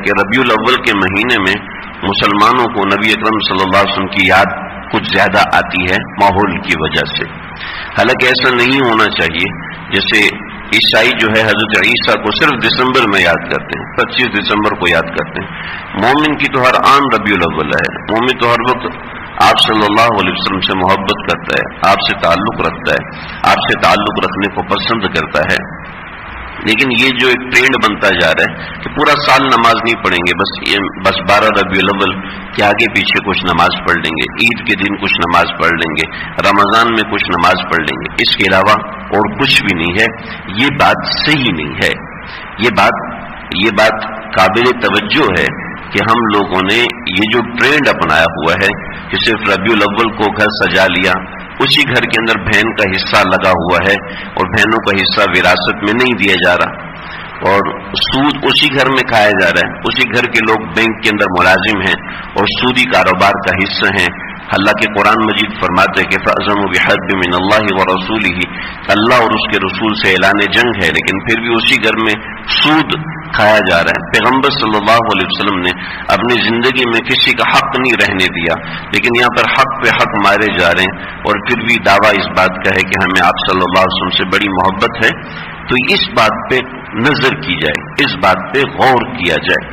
کہ ربیع الاول کے مہینے میں مسلمانوں کو نبی اکرم صلی اللہ علیہ وسلم کی یاد کچھ زیادہ آتی ہے ماحول کی وجہ سے. حالانکہ ایسا نہیں ہونا چاہیے. جیسے عیسائی جو ہے حضرت عیسیٰ کو صرف دسمبر میں یاد کرتے ہیں، 25 دسمبر کو یاد کرتے ہیں. مومن کی تو ہر آن ربیع الاول ہے. مومن تو ہر وقت آپ صلی اللہ علیہ وسلم سے محبت کرتا ہے، آپ سے تعلق رکھتا ہے، آپ سے تعلق رکھنے کو پسند کرتا ہے. لیکن یہ جو ایک ٹرینڈ بنتا جا رہا ہے کہ پورا سال نماز نہیں پڑھیں گے، بس 12 ربیع الاول کے آگے پیچھے کچھ نماز پڑھ لیں گے، عید کے دن کچھ نماز پڑھ لیں گے، رمضان میں کچھ نماز پڑھ لیں گے، اس کے علاوہ اور کچھ بھی نہیں ہے. یہ بات صحیح نہیں ہے. یہ بات قابل توجہ ہے کہ ہم لوگوں نے یہ جو ٹرینڈ اپنایا ہوا ہے کہ صرف ربیع الاول کو گھر سجا لیا، اسی گھر کے اندر بہن کا حصہ لگا ہوا ہے اور بہنوں کا حصہ وراثت میں نہیں دیا جا رہا، اور سود اسی گھر میں کھایا جا رہا ہے. اسی گھر کے لوگ بینک کے اندر ملازم ہیں اور سودی کاروبار کا حصہ ہیں. اللہ کے قرآن مجید فرماتے ہیں کہ فَأَذَنُوا بِحَرْبٍ مِّنَ اللَّهِ وَرَسُولِهِ، اللہ اور اس کے رسول سے اعلان جنگ ہے، لیکن پھر بھی اسی گھر میں سود کھایا جا رہا ہے. پیغمبر صلی اللہ علیہ وسلم نے اپنی زندگی میں کسی کا حق نہیں رہنے دیا، لیکن یہاں پر حق پہ حق مارے جا رہے ہیں، اور پھر بھی دعویٰ اس بات کا ہے کہ ہمیں آپ صلی اللہ علیہ وسلم سے بڑی محبت ہے. تو اس بات پہ نظر کی جائے، اس بات پہ غور کیا جائے.